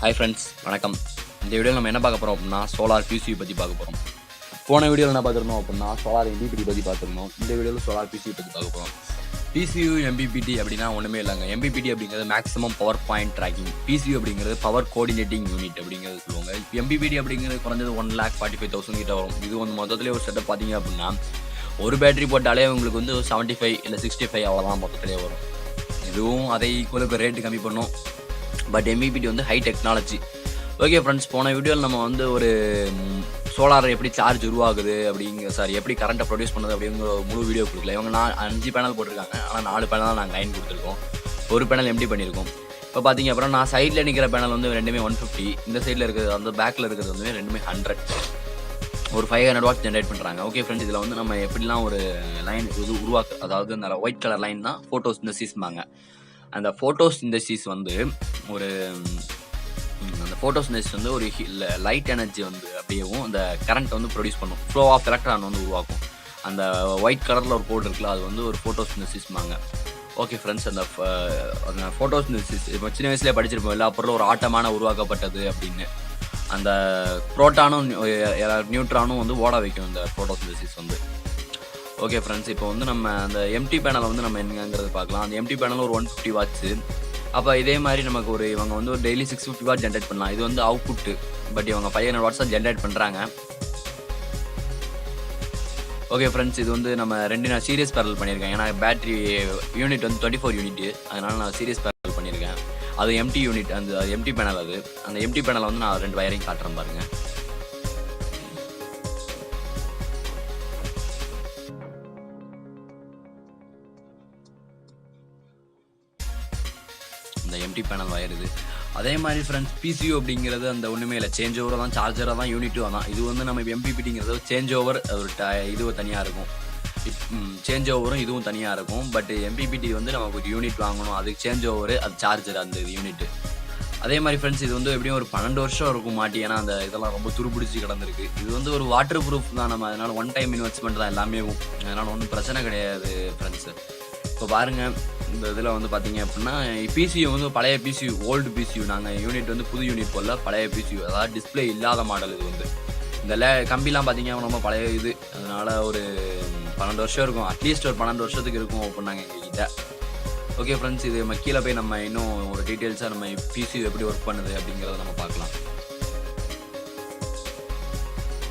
Hi friends, வணக்கம். இந்த வீடியோவில் நம்ம என்ன பார்க்க போகிறோம் அப்படின்னா சோலார் PCU பற்றி பார்க்க போகிறோம். போன வீடியோவில் என்ன பார்த்துருந்தோம் அப்படின்னா சோலார் MPPT பற்றி பார்த்துருந்தோம். இந்த வீடியோவில் சோலார் PCU பற்றி பார்க்க போகிறோம். PCU MPPT அப்படின்னா ஒன்றுமே இல்லைங்க. MPPT அப்படிங்கிறது maximum power point tracking, PCU அப்படிங்கிறது பவர் கோஆர்டினேட்டிங் யூனிட் அப்படிங்கிறது சொல்லுவாங்க. இப்போ MPPT அப்படிங்கிறது குறைஞ்சது 1,45,000 கிட்ட வரும். இது வந்து மொத்தத்திலே ஒரு செட்டப் பார்த்தீங்க அப்படின்னா ஒரு பேட்டரி போட்டாலே உங்களுக்கு வந்து 75 இல்லை 65 அவ்வளோதான் மொத்தத்திலே வரும். இதுவும் அதை ஈக்குவலுக்கு ரேட்டு கம்மி பண்ணும். பட் MPPT வந்து ஹை டெக்னாலஜி. ஓகே ஃப்ரெண்ட்ஸ், போன வீடியோவில் நம்ம வந்து ஒரு சோலார் எப்படி சார்ஜ் உருவாகுது எப்படி கரண்ட்டை ப்ரொடியூஸ் பண்ணுது அப்படிங்கிற முழு வீடியோ கொடுக்கல. இவங்க 5 பேனல் போட்டிருக்காங்க, ஆனால் 4 பேனல் தான் நாங்கள் லைன் கொடுத்துருக்கோம். ஒரு பேனல் எம்டி பண்ணியிருக்கோம். இப்போ பார்த்தீங்க அப்புறம் நான் சைடில் நிற்கிற பேனல் வந்து ரெண்டுமே 150, இந்த சைடில் இருக்கிறது வந்து பேக்கில் இருக்கிறது வந்து ரெண்டுமே 100, ஒரு 500 வாட்ஸ் ஜென்ரேட் பண்ணுறாங்க. ஓகே ஃப்ரெண்ட்ஸ், இதில் வந்து நம்ம எப்படிலாம் ஒரு லைன் இது அதாவது அந்த ஒயிட் கலர் லைன் தான் ஃபோட்டோசிந்தசிஸ்பாங்க. அந்த ஃபோட்டோசிந்தசிஸ் வந்து ஒரு ஒரு லைட் எனர்ஜி வந்து அப்படியேவும் அந்த கரண்ட் வந்து ப்ரொடியூஸ் பண்ணும். ஃப்ளோ ஆஃப் எலக்ட்ரான் வந்து உருவாக்கும். அந்த ஒயிட் கலரில் ஒரு கோடு இருக்குல்ல, அது வந்து ஒரு ஃபோட்டோசிந்தசிஸ்பாங்க. ஓகே ஃப்ரெண்ட்ஸ், அந்த ஃபோட்டோசிந்தசிஸ் இப்போ சின்ன வயசுலேயே படிச்சிருப்போம், எல்லா பொருளும் ஒரு ஆட்டமான உருவாக்கப்பட்டது அப்படின்னு. அந்த புரோட்டானும் நியூட்ரானும் வந்து ஓட வைக்கும் இந்த ஃபோட்டோசிந்தசிஸ் வந்து. ஓகே ஃப்ரெண்ட்ஸ், இப்போ வந்து நம்ம அந்த எம்டி பேனலை வந்து நம்ம என்னங்கிறது பார்க்கலாம். அந்த எம்டி பேனல் ஒரு 150 வாட்ஸு. அப்போ இதே மாதிரி நமக்கு இவங்க வந்து ஒரு டெய்லி 650 வாட் ஜென்ரேட் பண்ணலாம். இது வந்து அவுட்புட்டு. பட் இவங்க 500 வாட்ஸ் தான் ஜென்ரேட் பண்ணுறாங்க. ஓகே ஃப்ரெண்ட்ஸ், இது வந்து நம்ம நான் சீரியஸ் பேரல் பண்ணியிருக்கேன். ஏன்னா பேட்டரி யூனிட் வந்து 24 யூனிட், அதனால் நான் சீரியஸ் பேரல் பண்ணியிருக்கேன். அது எம்டி யூனிட், அந்த எம்டி பேனல். அந்த எம்டி பேனலை வந்து நான் 2 வயரையும் காட்டுறேன் பாருங்கள். இந்த எம்டி பேனல் வயருது. அதே மாதிரி ஃப்ரெண்ட்ஸ், PCU அப்படிங்கிறது அந்த ஒன்றுமே இல்லை, சேஞ்ச் ஓவராக தான், சார்ஜராக தான், யூனிட்டும் தான். இது வந்து நம்ம MPPTங்கிறது சேஞ்ச் ஓவர், ஒரு இது தனியாக இருக்கும். சேஞ்ச் ஓவரும் இதுவும் தனியாக இருக்கும். பட் MPPT வந்து நமக்கு ஒரு யூனிட் வாங்கணும், அதுக்கு சேஞ்ச் ஓவர், அது சார்ஜர், அந்த யூனிட்டு. அதே மாதிரி ஃப்ரெண்ட்ஸ், இது வந்து எப்படியும் ஒரு 12 வருஷம் இருக்கும் மாட்டி. ஏன்னா அந்த இதெல்லாம் ரொம்ப துருப்பிடிச்சி கிடந்திருக்கு. இது வந்து ஒரு வாட்டர் ப்ரூஃப் தான், நம்ம அதனால் ஒன் டைம் இன்வெஸ்ட்மெண்ட் தான் எல்லாமே. அதனால் ஒன்றும் பிரச்சனை கிடையாது ஃப்ரெண்ட்ஸு. இப்போ பாருங்கள், இந்த இதில் வந்து பார்த்தீங்க அப்படின்னா PCU வந்து பழைய PCU, ஓல்டு PCU. நாங்கள் யூனிட் வந்து புது யூனிட் போடல, பழைய PCU, அதாவது டிஸ்பிளே இல்லாத மாடல். இது வந்து இந்த கம்பிலாம் பார்த்தீங்க ரொம்ப பழைய இது, அதனால் ஒரு 12 வருஷம் இருக்கும், அட்லீஸ்ட் ஒரு 12 வருஷத்துக்கு இருக்கும் அப்படின்னாங்க எங்ககிட்ட. ஓகே ஃப்ரெண்ட்ஸ், இது நம்ம கீழே போய் நம்ம இன்னும் ஒரு டீட்டெயில்ஸாக நம்ம PCU எப்படி ஒர்க் பண்ணுது அப்படிங்கிறத நம்ம பார்க்கலாம்.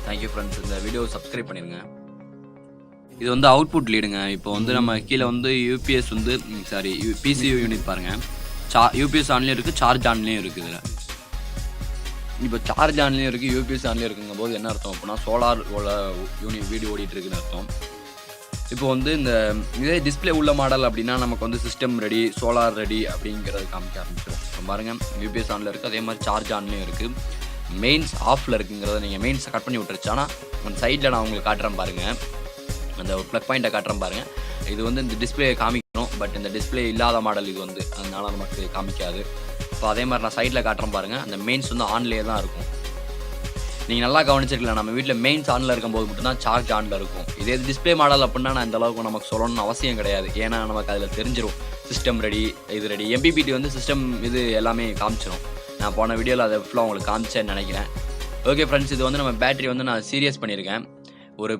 தேங்க்யூ ஃப்ரெண்ட்ஸ், இந்த வீடியோ சப்ஸ்கிரைப் பண்ணிடுங்க. இது வந்து அவுட்புட் லீடுங்க. இப்போ வந்து நம்ம கீழே வந்து UPS வந்து PCU யூனிட் பாருங்கள். UPS ஆன்லேயும் இருக்குது, சார்ஜ் ஆன்லேயும் இருக்குது. இதில் இப்போ சார்ஜ் ஆன்லேயும் இருக்குது, UPS ஆன்லேயும் இருக்குங்க போது என்ன அர்த்தம் அப்படின்னா சோலார் வீடியோ ஓடிட்டு இருக்குன்னு அர்த்தம். இப்போ வந்து இந்த இதே டிஸ்பிளே உள்ள மாடல் அப்படின்னா நமக்கு வந்து சிஸ்டம் ரெடி, சோலார் ரெடி அப்படிங்கிறது காமிக்க ஆரம்பிச்சிடும். இப்போ பாருங்கள், UPS ஆனில் இருக்குது, அதே மாதிரி சார்ஜ் ஆன்லேயும் இருக்குது. மெயின்ஸ் ஆஃபில் இருக்குங்கிறத நீங்கள் மெயின்ஸை கட் பண்ணி விட்டுருச்சு. ஆனால் அந்த சைடில் நான் உங்களுக்கு காட்டுறேன் பாருங்கள், அந்த ப்ளக் பாயிண்ட்டை காட்டுறேன் பாருங்கள். இது வந்து இந்த டிஸ்பிளே காமிக்கணும், பட் இந்த டிஸ்பிளே இல்லாத மாடல் இது வந்து, அதனால நமக்கு காமிக்காது. இப்போ அதே மாதிரி நான் சைடில் காட்டுறேன் பாருங்கள், அந்த மெயின்ஸ் வந்து ஆன்லேயே தான் இருக்கும். நீங்கள் நல்லா கவனிச்சிருக்கலாம், நம்ம வீட்டில் மெயின்ஸ் ஆனில் இருக்கும்போது மட்டும்தான் சார்ஜ் ஆனில் இருக்கும். இதே டிஸ்பிளே மாடல் அப்படின்னா நான் இந்த அளவுக்கு நமக்கு சொல்லணும்னு அவசியம் கிடையாது. ஏன்னா நமக்கு அதில் தெரிஞ்சிடும் சிஸ்டம் ரெடி, இது ரெடி. MPPT வந்து சிஸ்டம் இது எல்லாமே காமிச்சிடும். நான் போன வீடியோவில் அதை ஃபுல்லாக உங்களுக்கு காமிச்சேன்னு நினைக்கிறேன். ஓகே ஃப்ரெண்ட்ஸ், இது வந்து நம்ம பேட்டரி வந்து நான் சீரியஸ் பண்ணியிருக்கேன். ஒரு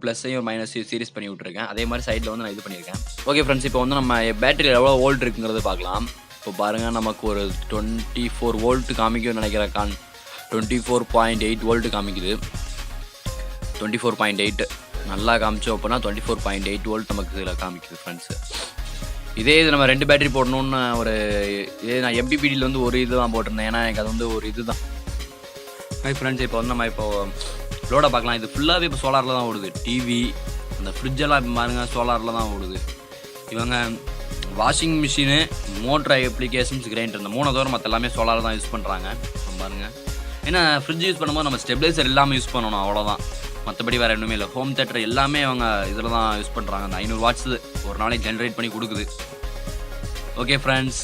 ப்ளஸ்ஸையும் ஒரு மைனஸையும் சீரியஸ் பண்ணி விட்ருக்கேன். அதே மாதிரி சைடில் வந்து நான் இது பண்ணியிருக்கேன். ஓகே ஃப்ரெண்ட்ஸ், இப்போ வந்து நம்ம பேட்டரியில் எவ்வளோ வோல்ட் இருக்குங்கிறது பார்க்கலாம். இப்போ பாருங்கள், நமக்கு ஒரு 24 வோல்ட் காமிக்கும்னு நினைக்கிறேன். 24.8 வோல்ட் காமிக்குது. 24.8 நல்லா காமிச்சோம் அப்படின்னா 24.8 வோல்ட் நமக்கு இதில் காமிக்குது ஃப்ரெண்ட்ஸு. இதே இது நம்ம 2 பேட்டரி போடணுன்னு இதே நான் MPPTயில் வந்து ஒரு இது தான் போட்டிருந்தேன். ஏன்னா எனக்கு அது வந்து ஒரு இது தான். ஃப்ரெண்ட்ஸ், இப்போ வந்து நம்ம லோடை பார்க்கலாம். இது ஃபுல்லாகவே இப்போ சோலாரில் தான் ஓடுது. டிவி, அந்த ஃப்ரிட்ஜெல்லாம் இப்போ பாருங்கள் சோலாரில் தான் ஓடுது. இவங்க washing machine, motor applications, grinder, இந்த 3 தவிர மற்ற எல்லாமே சோலார் தான் யூஸ் பண்ணுறாங்க. பாருங்கள், ஏன்னா ஃப்ரிட்ஜ் யூஸ் பண்ணும்போது நம்ம ஸ்டெபிளைசர் இல்லாமல் யூஸ் பண்ணணும், அவ்வளோதான். மற்றபடி வேறு ஒன்றுமே இல்லை. ஹோம் தேட்டர் எல்லாமே அவங்க இதில் தான் யூஸ் பண்ணுறாங்க. அந்த 500 வாட்ஸ் ஒரு நாளைக்கு ஜென்ரேட் பண்ணி கொடுக்குது. ஓகே ஃப்ரெண்ட்ஸ்,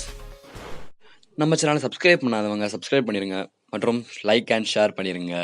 நம்ம சேனலை சப்ஸ்கிரைப் பண்ணாதவங்க சப்ஸ்கிரைப் பண்ணிடுங்க, மற்றும் லைக் அண்ட் ஷேர் பண்ணிடுங்க.